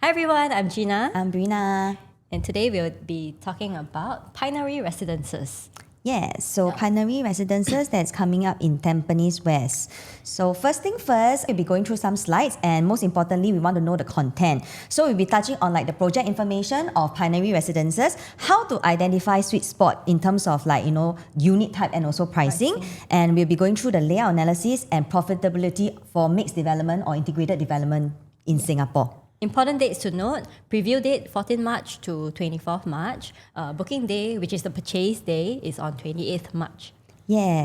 Hi everyone, I'm Gina. I'm Brina. And today we'll be talking about Pinery Residences. Pinery Residences that's coming up in Tampines West. So first thing first, we'll be going through some slides, and most importantly, we want to know the content. So we'll be touching on the project information of Pinery Residences, how to identify sweet spot in terms of unit type and also pricing. And we'll be going through the layout analysis and profitability for mixed development or integrated development in Singapore. Important dates to note: preview date 14 March to 24th March. Booking day, which is the purchase day, is on 28th March.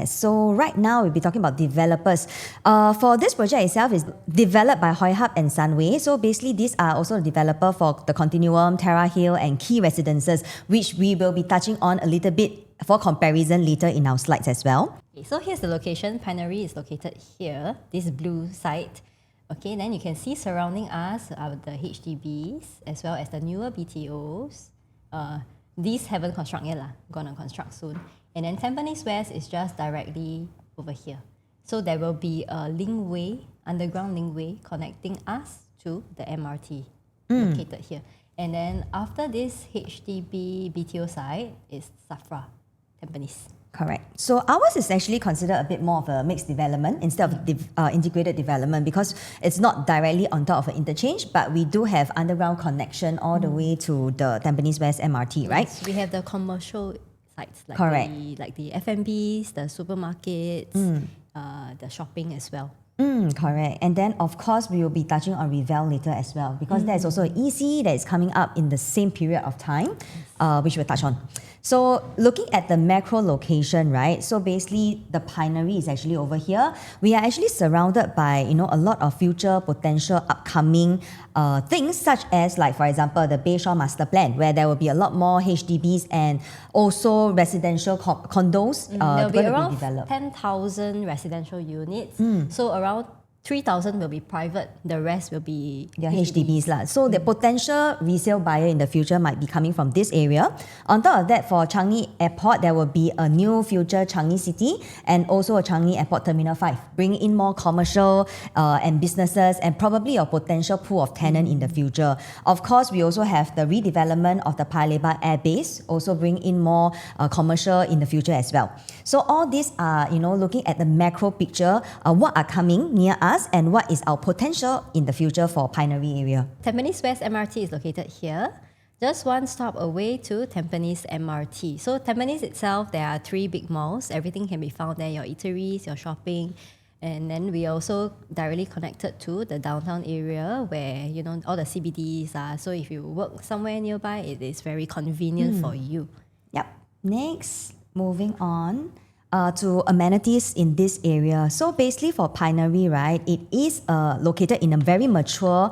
So right now we'll be talking about developers. For this project itself is developed by Hoi Hub and Sunway. So basically these are also the developer for the Continuum, Terra Hill and Key Residences, which we will be touching on a little bit for comparison later in our slides as well. Okay, so here's the location. Pinery is located here, this blue site. Okay, then you can see surrounding us are the HDBs as well as the newer BTOs. These haven't constructed yet, gonna construct soon. And then Tampines West is just directly over here. So there will be a linkway, underground linkway, connecting us to the MRT located here. And then after this HDB BTO site is Safra, Tampines. Correct. So ours is actually considered a bit more of a mixed development instead of integrated development, because it's not directly on top of an interchange, but we do have underground connection all the way to the Tampines West MRT, right? Yes, we have the commercial sites like Correct. like the F&Bs, the supermarkets, the shopping as well. Correct. And then of course we will be touching on Rivelle later as well, because there's also an EC that is coming up in the same period of time, which we'll touch on. So looking at the macro location, right? So basically the Pinery is actually over here. We are actually surrounded by, a lot of future potential upcoming things, such as for example, the Bayshore Master Plan, where there will be a lot more HDBs and also residential condos There will be around developed. 10,000 residential units. So around 3,000 will be private, the rest will be Your HDBs. So the potential resale buyer in the future might be coming from this area. On top of that, for Changi Airport, there will be a new future Changi City and also a Changi Airport Terminal 5, bringing in more commercial and businesses and probably a potential pool of tenant in the future. Of course, we also have the redevelopment of the Paya Lebar Air Base, also bring in more commercial in the future as well. So all these are, looking at the macro picture, what are coming near us and what is our potential in the future for Pinery area. Tampines West MRT is located here, just one stop away to Tampines MRT. So Tampines itself, there are 3 big malls. Everything can be found there, your eateries, your shopping. And then we are also directly connected to the downtown area where, all the CBDs are. So if you work somewhere nearby, it is very convenient for you. Yep. Next, moving on to amenities in this area. So basically for Pinery, right, it is located in a very mature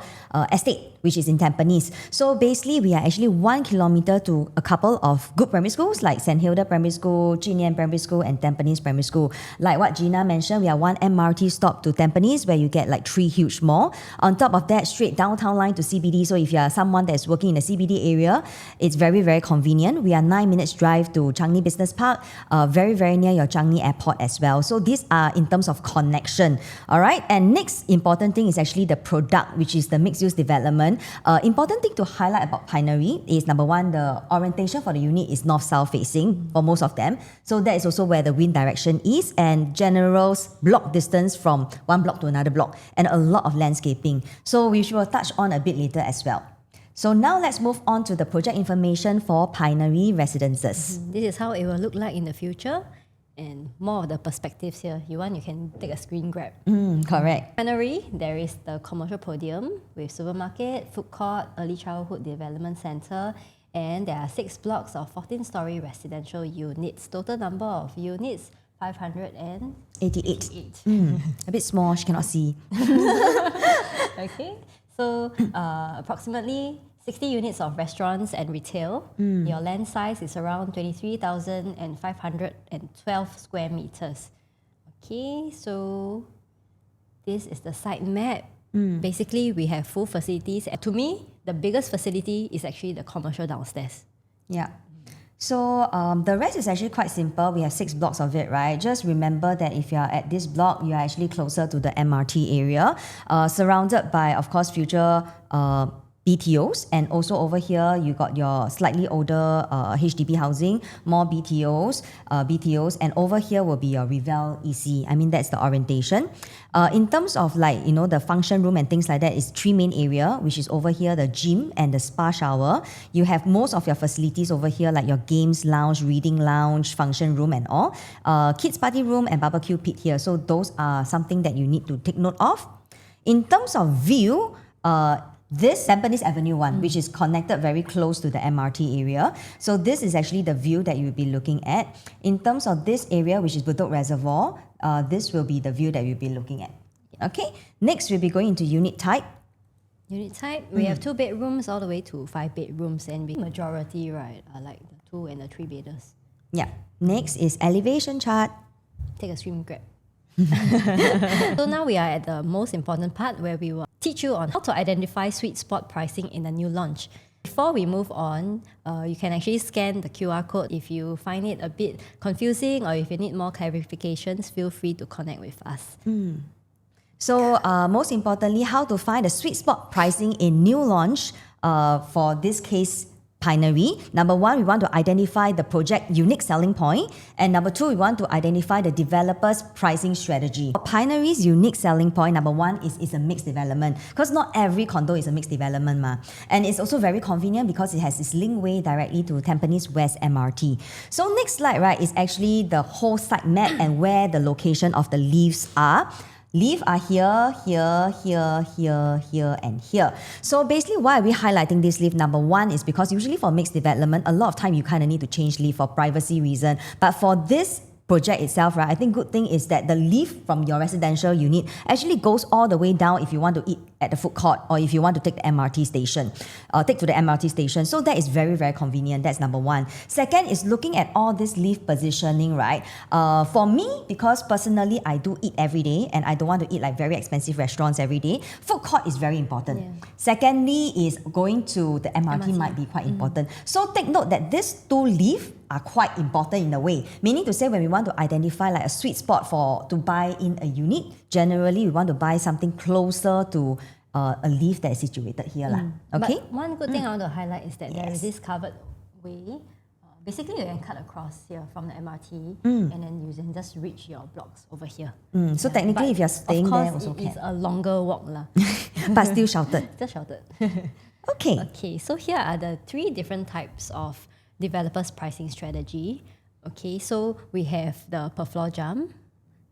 estate, which is in Tampines. So basically, we are actually 1 kilometer to a couple of good primary schools like St. Hilda Primary School, Chinian Primary School, and Tampines Primary School. Like what Gina mentioned, we are 1 MRT stop to Tampines, where you get 3 huge malls. On top of that, straight downtown line to CBD. So if you are someone that's working in the CBD area, it's very, very convenient. We are 9 minutes drive to Changi Business Park, very, very near your Changi Airport as well. So these are in terms of connection. All right. And next important thing is actually the product, which is the mixed-use development. Important thing to highlight about Pinery is, number one, the orientation for the unit is north-south facing for most of them. So that is also where the wind direction is, and general block distance from one block to another block, and a lot of landscaping. So we will touch on a bit later as well. So now let's move on to the project information for Pinery Residences. This is how it will look like in the future. And more of the perspectives here. You can take a screen grab. Correct. Pinery, there is the commercial podium with supermarket, food court, early childhood development center, and there are 6 blocks of 14-story residential units. Total number of units, 588. A bit small, she cannot see. Okay, so approximately 60 units of restaurants and retail. Your land size is around 23,512 square meters. Okay, so this is the site map. Basically, we have full facilities. And to me, the biggest facility is actually the commercial downstairs. Yeah. So the rest is actually quite simple. We have 6 blocks of it, right? Just remember that if you are at this block, you are actually closer to the MRT area, surrounded by, of course, future BTOs, and also over here you got your slightly older HDB housing, more BTOs, and over here will be your Rivelle EC. I mean, that's the orientation. In terms of like, you know, the function room and things like that, is 3 main area, which is over here, the gym and the spa shower. You have most of your facilities over here, like your games lounge, reading lounge, function room and all. Kids party room and barbecue pit here. So those are something that you need to take note of. In terms of view, this Tampines Avenue 1, which is connected very close to the MRT area. So this is actually the view that you'll be looking at. In terms of this area, which is Bedok Reservoir, this will be the view that you'll be looking at. Okay, next we'll be going into unit type. Unit type, we have 2 bedrooms all the way to 5 bedrooms, and the majority, right, are like the 2 and the 3 bedders. Yeah. Next is elevation chart. Take a swim grab. So now we are at the most important part where we will teach you on how to identify sweet spot pricing in a new launch. Before we move on, you can actually scan the QR code. If you find it a bit confusing or if you need more clarifications, feel free to connect with us. So most importantly, how to find the sweet spot pricing in new launch for this case, Pinery. Number 1, we want to identify the project unique selling point. And number 2, we want to identify the developer's pricing strategy. Pinery's unique selling point, number 1, is it's a mixed development. Because not every condo is a mixed development. And it's also very convenient because it has this linkway directly to Tampines West MRT. So next slide, right, is actually the whole site map and where the location of the leaves are. Leaf are here, here, and here. So basically, why are we highlighting this leaf? Number 1 is because usually for mixed development, a lot of time you kind of need to change leaf for privacy reason. But for this project itself, right, I think good thing is that the leaf from your residential unit actually goes all the way down if you want to eat at the food court or if you want to take the MRT station, take to the MRT station. So that is very, very convenient. That's number 1. Second is looking at all this leaf positioning, right? For me, because personally I do eat every day and I don't want to eat like very expensive restaurants every day, food court is very important. Yeah. Secondly is going to the MRT might be quite important. So take note that these 2 leaves are quite important in a way. Meaning to say when we want to identify like a sweet spot to buy in a unit, generally we want to buy something closer to a leaf that is situated here. Okay? But one good thing I want to highlight is that there is this covered way. Basically, you can cut across here from the MRT and then you can just reach your blocks over here. So technically, if you're staying there, also it is a longer walk. But still sheltered. Still sheltered. Okay. Okay, so here are the 3 different types of developers pricing strategy. Okay, so we have the per floor jump,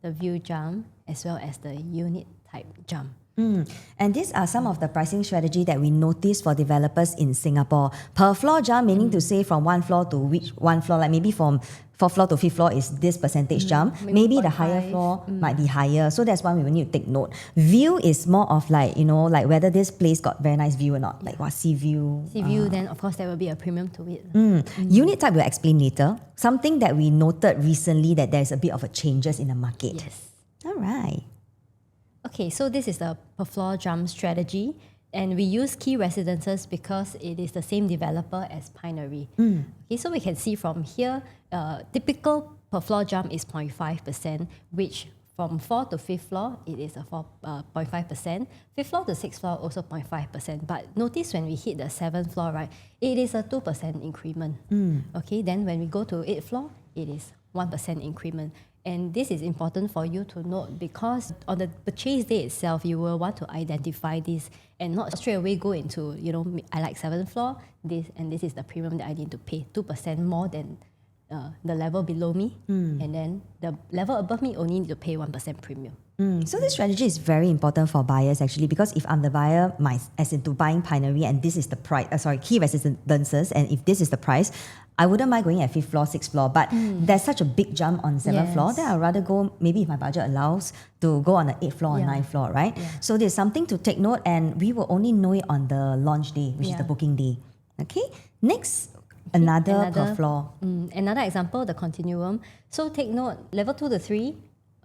the view jump, as well as the unit type jump. And these are some of the pricing strategy that we notice for developers in Singapore. Per floor jump, meaning to say from 1 floor to which 1 floor, like maybe from 4th floor to 5th floor is this percentage jump. Maybe the higher floor might be higher. So that's why we will need to take note. View is more of like, you know, like whether this place got very nice view or not. Like what, sea view? Sea view, then of course there will be a premium to it. Unit type we'll explain later. Something that we noted recently that there's a bit of a changes in the market. Yes. All right. Okay, so this is the per floor jump strategy, and we use key residences because it is the same developer as Pinery. Okay, so we can see from here, typical per floor jump is 0.5%, which from 4th to 5th floor, it is a 0.5%. 5th floor to 6th floor, also 0.5%. But notice when we hit the 7th floor, right, it is a 2% increment. Okay, then when we go to 8th floor, it is 1% increment. And this is important for you to note because on the purchase day itself, you will want to identify this and not straight away go into, you know, I like 7th floor, this is the premium that I need to pay, 2% more than the level below me. And then the level above me only need to pay 1% premium. So this strategy is very important for buyers actually, because if I'm the buyer, as into buying Pinery and this is the price, key residences, and if this is the price, I wouldn't mind going at 5th floor, 6th floor, but there's such a big jump on 7th floor that I'd rather go, maybe if my budget allows, to go on the 8th floor or 9th floor, right? So there's something to take note, and we will only know it on the launch day, which is the booking day. Okay, next, another per floor. Another example, the continuum. So take note, level 2 to 3,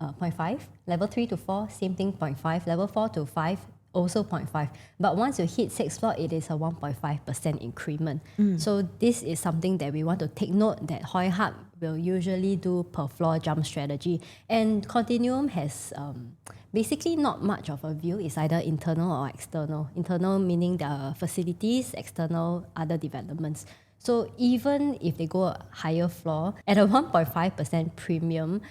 0.5, level 3 to 4, same thing, 0.5, level 4 to 5, also 0.5. But once you hit 6th floor, it is a 1.5% increment. So this is something that we want to take note that Hoi Hub will usually do per floor jump strategy. And Continuum has basically not much of a view. It's either internal or external. Internal meaning the facilities, external other developments. So even if they go a higher floor, at a 1.5% premium,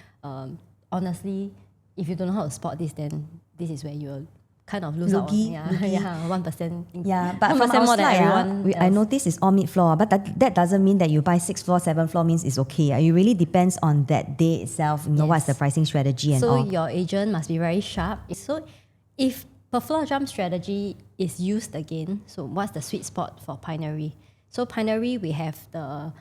honestly, if you don't know how to spot this, then this is where you'll kind of lose out on. Loogie. 1%. Yeah, but 1% from our more than slide, everyone I else. notice it's all mid-floor, but that doesn't mean that you buy 6th floor, 7th floor means it's okay. It really depends on that day itself, what's the pricing strategy and So all. your agent must be very sharp. So if per floor jump strategy is used again, so what's the sweet spot for Pinery? So Pinery, we have the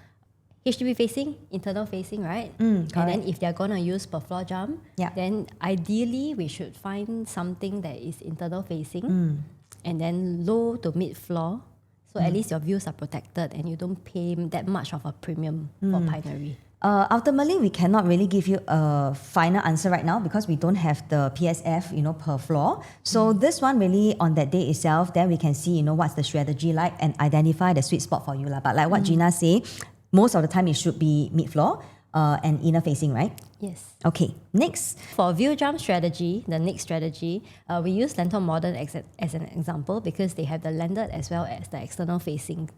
HDB facing, internal facing, right? And then if they're going to use per floor jump, then ideally we should find something that is internal facing and then low to mid floor. So at least your views are protected and you don't pay that much of a premium for Pinery. Ultimately, we cannot really give you a final answer right now because we don't have the PSF, per floor. So this one really on that day itself, then we can see, what's the strategy like and identify the sweet spot for you. But like what Gina say, most of the time it should be mid-floor and inner facing, right? Yes. Okay, next. For view jump strategy, the next strategy, we use Lentor Modern as an example because they have the landed as well as the external facing.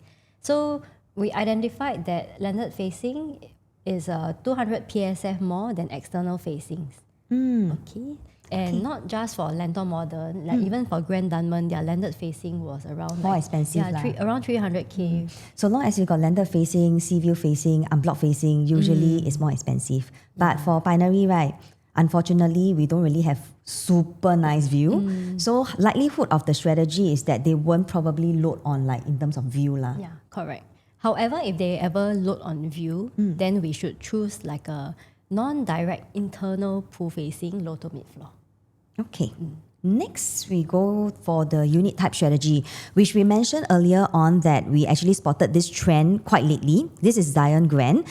So we identified that landed facing is 200 PSF more than external facings. Okay. And not just for Lentor Modern, like even for Grand Dunman, their landed facing was around More expensive around 300K. So long as you got landed facing, sea view facing, unblocked facing, usually it's more expensive. But for Pinery, right, unfortunately, we don't really have super nice view. So likelihood of the strategy is that they won't probably load on in terms of view. Yeah, correct. However, if they ever load on view, then we should choose like a non-direct internal pool facing low to mid floor. Okay. Next, we go for the unit type strategy, which we mentioned earlier on that we actually spotted this trend quite lately. This is Zion Grand,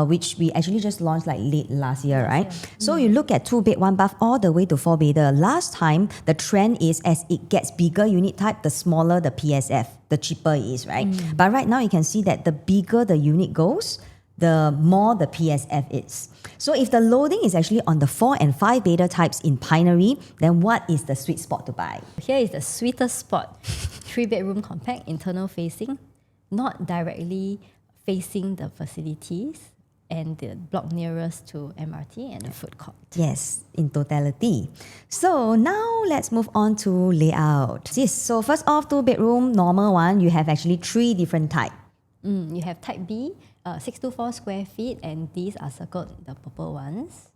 which we actually just launched late last year, right? So you look at 2-bed, 1-bath all the way to 4-bedder. Last time, the trend is as it gets bigger unit type, the smaller the PSF, the cheaper it is, right? But right now, you can see that the bigger the unit goes, the more the PSF is. So if the loading is actually on the 4 and 5-bedder types in Pinery, then what is the sweet spot to buy? Here is the sweetest spot. 3-bedroom compact, internal facing, not directly facing the facilities and the block nearest to MRT and the food court. Yes, in totality. So now let's move on to layout. Yes, so first off, 2-bedroom, normal one, you have actually 3 different types. You have type B, 624 square feet, and these are circled, the purple ones.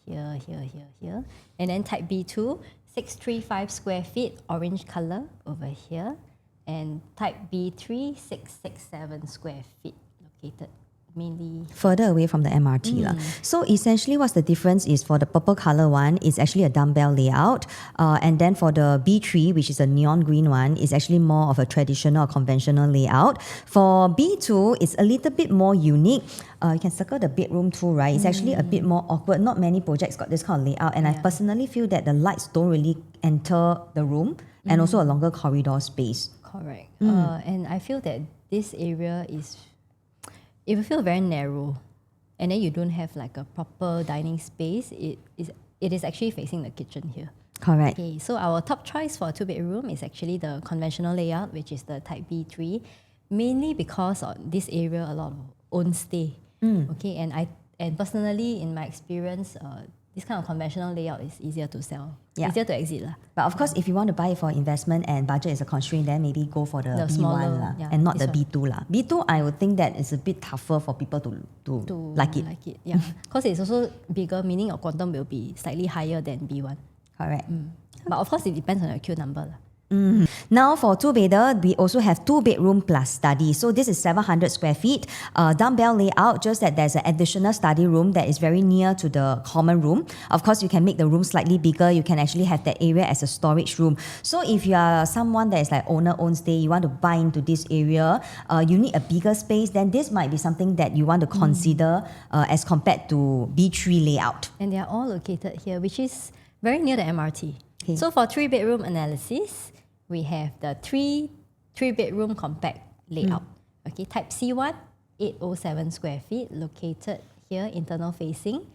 Here. And then type B2, 635 square feet, orange color over here. And type B3, 667 square feet, located mainly further away from the MRT. So essentially what's the difference is for the purple color one, it's actually a dumbbell layout. And then for the B3, which is a neon green one, is actually more of a traditional or conventional layout. For B2, it's a little bit more unique. You can circle the bedroom too, right? It's actually a bit more awkward. Not many projects got this kind of layout. And I personally feel that the lights don't really enter the room and also a longer corridor space. Correct. And I feel that this area it will feel very narrow, and then you don't have like a proper dining space. It is actually facing the kitchen here. Correct. Okay, so our top choice for a 2-bedroom is actually the conventional layout, which is the type B3, mainly because of this area a lot of own stay. Okay, and personally in my experience, this kind of conventional layout is easier to sell, easier to exit lah. But of course, if you want to buy it for investment and budget is a constraint, then maybe go for the B1 smaller, and not the this B2 lah. B2, I would think that it's a bit tougher for people to like it. Yeah, because it's also bigger, meaning your quantum will be slightly higher than B1. Correct. But of course, it depends on your queue number lah. Now for 2-bedder, we also have 2-bedroom plus study. So this is 700 square feet, dumbbell layout, just that there's an additional study room that is very near to the common room. Of course, you can make the room slightly bigger. You can actually have that area as a storage room. So if you are someone that is like owner-owned stay, you want to buy into this area, you need a bigger space, then this might be something that you want to consider as compared to B3 layout. And they are all located here, which is very near the MRT. Okay. So for 3-bedroom analysis, we have the 3-bedroom compact layout. Okay, type C1, 807 square feet, located here, internal facing.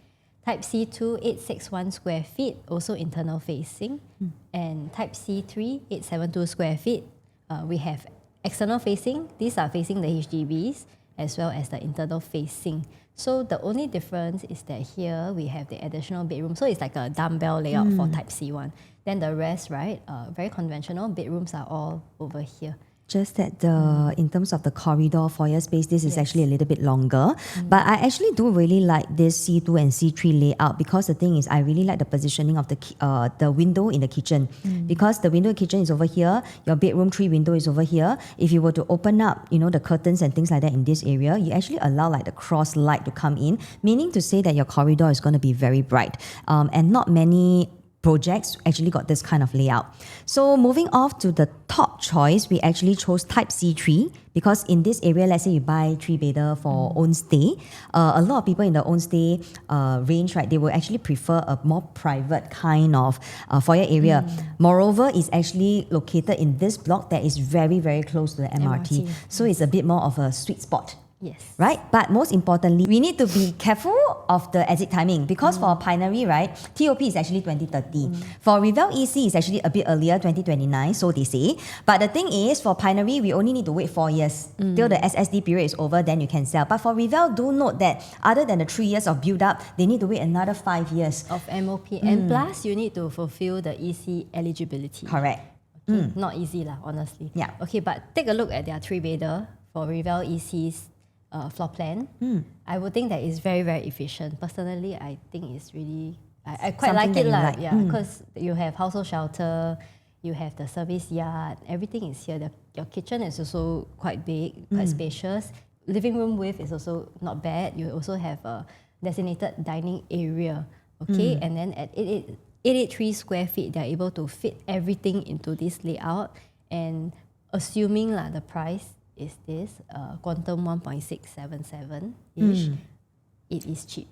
Type C2, 861 square feet, also internal facing. And type C3, 872 square feet. We have external facing. These are facing the HDBs as well as the internal facing. So the only difference is that here we have the additional bedroom. So it's like a dumbbell layout for type C1. Then the rest, right, very conventional. Bedrooms are all over here. Just that in terms of the corridor foyer space, this is actually a little bit longer. But I actually do really like this C2 and C3 layout, because the thing is, I really like the positioning of the window in the kitchen. Because the window in the kitchen is over here, your bedroom 3 window is over here. If you were to open up, the curtains and things like that in this area, you actually allow like the cross light to come in, meaning to say that your corridor is going to be very bright. And not many projects actually got this kind of layout. So moving off to the top choice, we actually chose type C3, because in this area, let's say you buy 3-bedder for own stay, a lot of people in the own stay range, right, they will actually prefer a more private kind of foyer area. Moreover, it's actually located in this block that is very, very close to the MRT. So it's a bit more of a sweet spot. Yes. Right? But most importantly, we need to be careful of the exit timing, because for Pinery, right, TOP is actually 2030. For Rivelle EC, it's actually a bit earlier, 2029, so they say. But the thing is, for Pinery, we only need to wait 4 years till the SSD period is over, then you can sell. But for Rivelle, do note that other than the 3 years of build-up, they need to wait another 5 years of MOP. And plus, you need to fulfill the EC eligibility. Correct. Okay. Not easy lah, honestly. Yeah. Okay, but take a look at their 3-bedder for Rivelle EC's floor plan. I would think that it's very, very efficient. Personally, I think it's really, I quite like it lah. Yeah, because you have household shelter, you have the service yard, everything is here. Your kitchen is also quite big, quite spacious. Living room width is also not bad. You also have a designated dining area. Okay, and then at 883 square feet, they're able to fit everything into this layout. And assuming the price is this quantum 1.677-ish. It is cheap.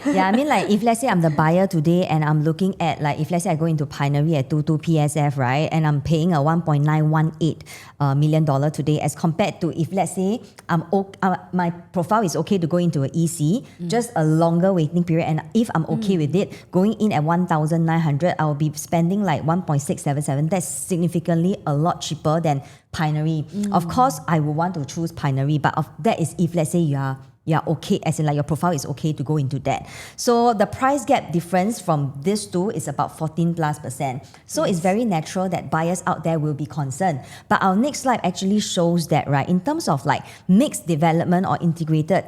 Yeah, I mean, like, if let's say I'm the buyer today and I'm looking at, like, if let's say I go into Pinery at 22 PSF, right, and I'm paying a $1.918 million today, as compared to if let's say my profile is okay to go into an EC, just a longer waiting period, and if I'm okay with it, going in at 1,900, I will be spending like 1.677. That's significantly a lot cheaper than Pinery. Of course, I would want to choose Pinery, but that is if let's say you are okay, as in like your profile is okay to go into that. So the price gap difference from these two is about 14+%. So it's very natural that buyers out there will be concerned. But our next slide actually shows that, right, in terms of like mixed development or integrated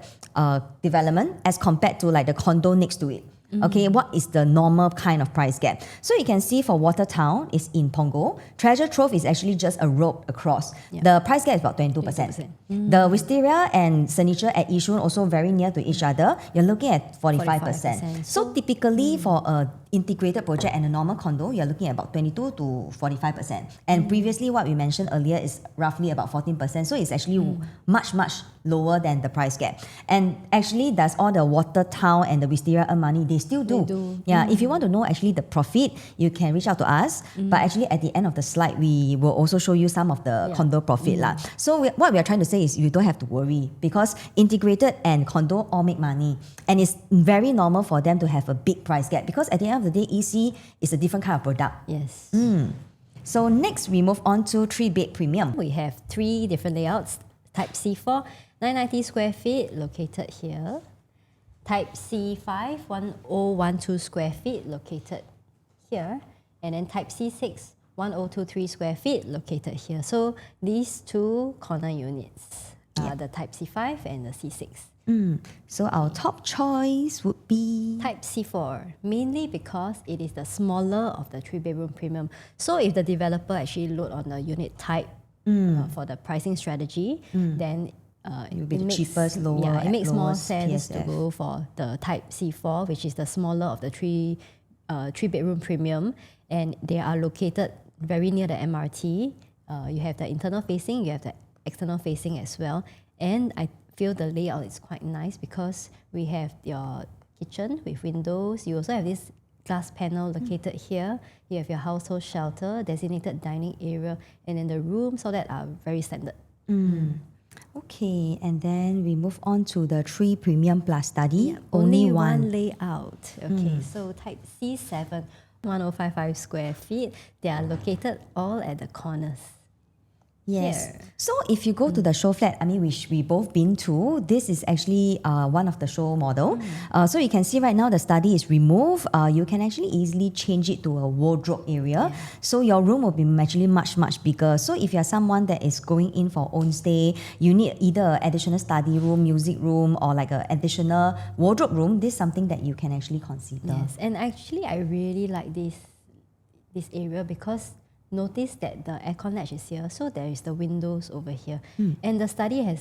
development as compared to like the condo next to it. Okay, what is the normal kind of price gap? So you can see for Watertown is in Punggol. Treasure Trove is actually just a road across. The price gap is about 22%. The Wisteria and Signature at Yishun also very near to each other. You're looking at 45%. So typically for a integrated project and a normal condo, you're looking at about 22 to 45%. And previously what we mentioned earlier is roughly about 14%. So it's actually much, much lower than the price gap. And actually, does all the Watertown and the Wisteria earn money? They still do. They do. Yeah, if you want to know actually the profit, you can reach out to us. But actually at the end of the slide, we will also show you some of the condo profit. So what we are trying to say is you don't have to worry, because integrated and condo all make money. And it's very normal for them to have a big price gap, because at the end of the day, EC is a different kind of product. Yes. So next, we move on to 3-bed premium. We have 3 different layouts. Type C4, 990 square feet, located here. Type C5, 1012 square feet, located here. And then type C6, 1023 square feet, located here. So these 2 corner units are the type C5 and the C6. So our top choice would be type C4, mainly because it is the smaller of the 3-bedroom premium. So if the developer actually load on the unit type for the pricing strategy, then it will be the cheapest, lower. Yeah, it makes more lowest sense PSF. to go for the type C4, which is the smaller of the 3-bedroom premium, and they are located very near the MRT. You have the internal facing, you have the external facing as well, and I feel the layout is quite nice because we have your kitchen with windows. You also have this glass panel located here. You have your household shelter, designated dining area, and then the rooms, all that are very standard. Okay, and then we move on to the 3 Premium Plus study. Yeah, only one layout. Okay, so type C7, 1055 square feet. They are located all at the corners. Yes. Here. So if you go to the show flat, I mean, which we both been to, this is actually one of the show model. So you can see right now the study is removed. You can actually easily change it to a wardrobe area. So your room will be actually much, much bigger. So if you're someone that is going in for own stay, you need either an additional study room, music room, or like an additional wardrobe room. This is something that you can actually consider. Yes, and actually I really like this area because notice that the aircon latch is here, so there is the windows over here. And the study has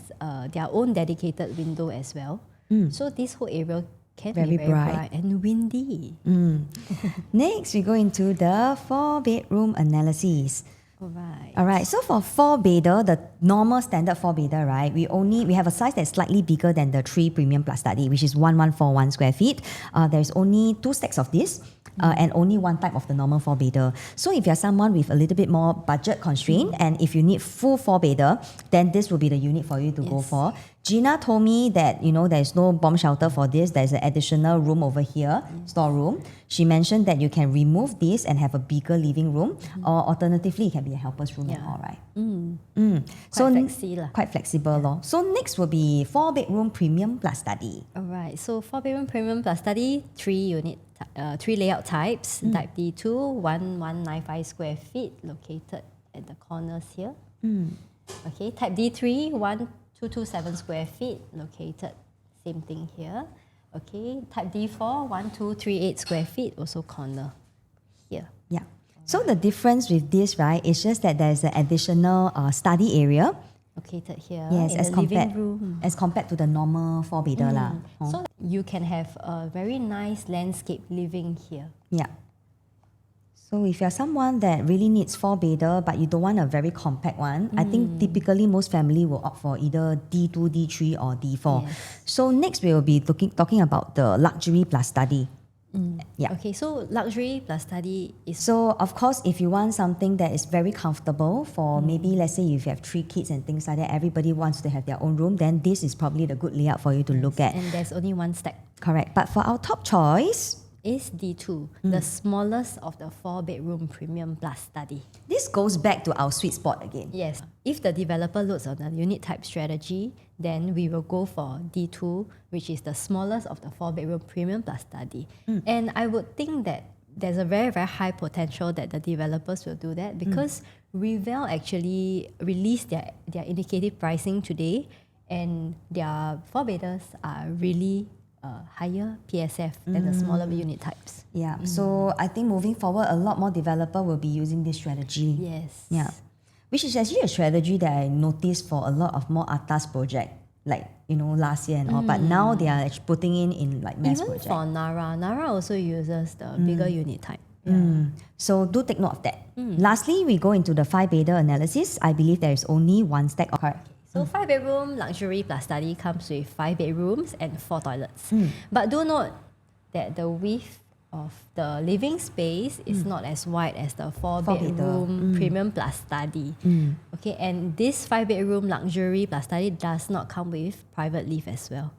their own dedicated window as well. So this whole area can be very bright and windy. Next, we go into the 4-bedroom analysis. Alright, so for 4-bedder, the normal standard 4-bedder, right, we have a size that's slightly bigger than the 3 Premium Plus study, which is 1141 square feet. There's only 2 stacks of this. And only one type of the normal 4-bedder. So if you're someone with a little bit more budget constraint, and if you need full 4-bedder, then this will be the unit for you to go for. Gina told me that, there's no bomb shelter for this. There's an additional room over here, storeroom. She mentioned that you can remove this and have a bigger living room, or alternatively, it can be a helper's room and all, right? Quite flexible. So next will be 4-bedroom Premium Plus study. Alright, so 4-bedroom Premium Plus study, 3 layout types. Type D2, 1195 square feet, located at the corners here. Okay, type D3, 1227 square feet, located same thing here. Okay, type D4, 1238 square feet, also corner here. Yeah. So the difference with this, right, is just that there's an additional study area located here. Yes, in as the compared living room. as compared to the normal 4-bedder lah. So you can have a very nice landscape living here. Yeah. So if you're someone that really needs 4-bedder but you don't want a very compact one, I think typically most family will opt for either D2, D3 or D4. Yes. So next we will be talking about the luxury plus study. Yeah. Okay, so luxury plus study is... So of course, if you want something that is very comfortable for maybe, let's say if you have 3 kids and things like that, everybody wants to have their own room, then this is probably the good layout for you to look at. And there's only one stack. Correct. But for our top choice, is D2, the smallest of the 4-bedroom Premium Plus study. this goes back to our sweet spot again. Yes, if the developer looks on the unit type strategy, then we will go for D2, which is the smallest of the 4-bedroom Premium Plus study. And I would think that there's a very, very high potential that the developers will do that because Rivelle actually released their indicative pricing today, and their 4-bedders are really higher PSF than the smaller unit types. Yeah. So I think moving forward, a lot more developer will be using this strategy. Yes. Yeah. Which is actually a strategy that I noticed for a lot of more atas project, like, last year and all. But now they are actually putting in like mass Even project. for Nara also uses the bigger unit type. So do take note of that. Lastly, we go into the 5-bedder analysis. I believe there is only one stack of correct. So 5-bedroom luxury plus study comes with 5 bedrooms and 4 toilets. But do note that the width of the living space is not as wide as the 4-bedroom Premium Plus study. Okay, and this 5-bedroom luxury plus study does not come with private lift as well.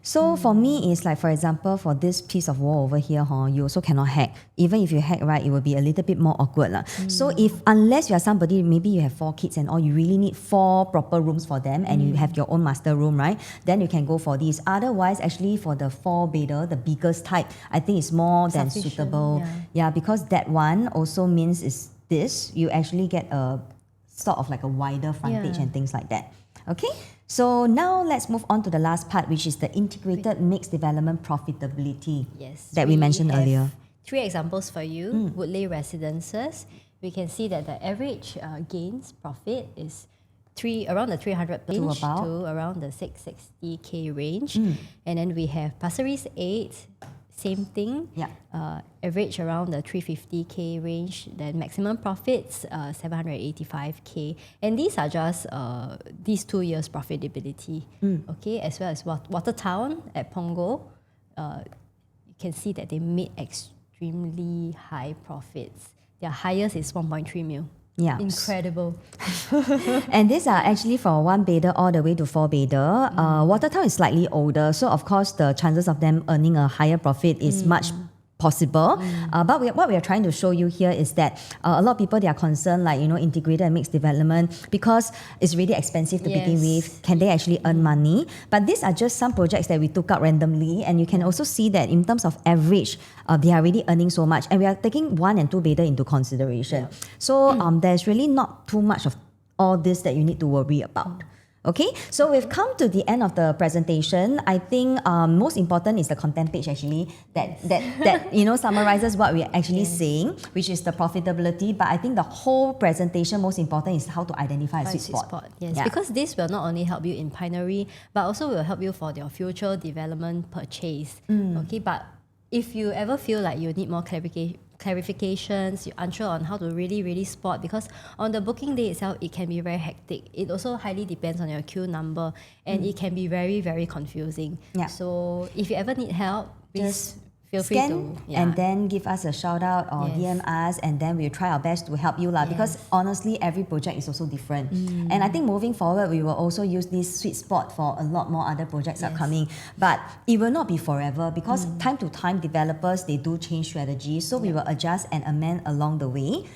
So for me, it's like, for example, for this piece of wall over here, you also cannot hack. Even if you hack, right, it will be a little bit more awkward. So unless you are somebody, maybe you have 4 kids and all, you really need 4 proper rooms for them and you have your own master room, right? Then you can go for these. Otherwise, actually for the 4-bedder, the biggest type, I think it's more than suitable. Yeah, because that one also means is this, you actually get a sort of like a wider frontage and things like that. Okay, so now let's move on to the last part, which is the integrated mixed development profitability that we mentioned earlier. 3 examples for you. Woodley Residences. We can see that the average gains profit is around the 300 range to around the 660K range. And then we have Pasir Ris 8, same thing. Average around the 350K range. Then maximum profits 785K. And these are just these 2 years profitability. Okay, as well as Watertown at Punggol. You can see that they made extremely high profits. Their highest is 1.3 mil. Yeah. Incredible. And these are actually from 1 bedder all the way to 4 bedder. Watertown is slightly older, so of course the chances of them earning a higher profit is much possible. But what we are trying to show you here is that a lot of people, they are concerned like, integrated and mixed development because it's really expensive to begin with. Can they actually earn money? But these are just some projects that we took out randomly, and you can also see that in terms of average, they are already earning so much, and we are taking 1 and 2 bedder into consideration. So there's really not too much of all this that you need to worry about. Okay, so we've come to the end of the presentation. I think most important is the content page actually that summarizes what we're actually saying, which is the profitability. But I think the whole presentation, most important is how to identify a sweet spot. Yes, because this will not only help you in Pinery, but also will help you for your future development purchase. Okay, but if you ever feel like you need more clarifications, you're unsure on how to really spot, because on the booking day itself, it can be very hectic. It also highly depends on your queue number, and it can be very confusing. Yeah. So if you ever need help, please feel free scan to and then give us a shout out or DM us, and then we'll try our best to help you because honestly every project is also different. And I think moving forward we will also use this sweet spot for a lot more other projects upcoming, but it will not be forever because time to time developers, they do change strategy, so we will adjust and amend along the way.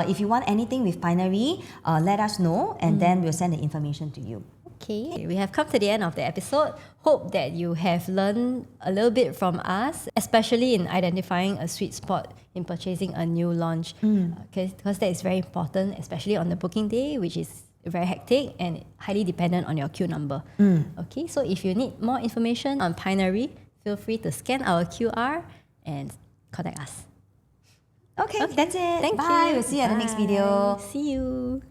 If you want anything with Pinery, let us know, and then we'll send the information to you. Okay, we have come to the end of the episode. Hope that you have learned a little bit from us, especially in identifying a sweet spot in purchasing a new launch. Because that is very important, especially on the booking day, which is very hectic and highly dependent on your queue number. Okay, so if you need more information on Pinery, feel free to scan our QR and contact us. Okay, that's it. Thank Bye. you. We'll see you at the next video. See you.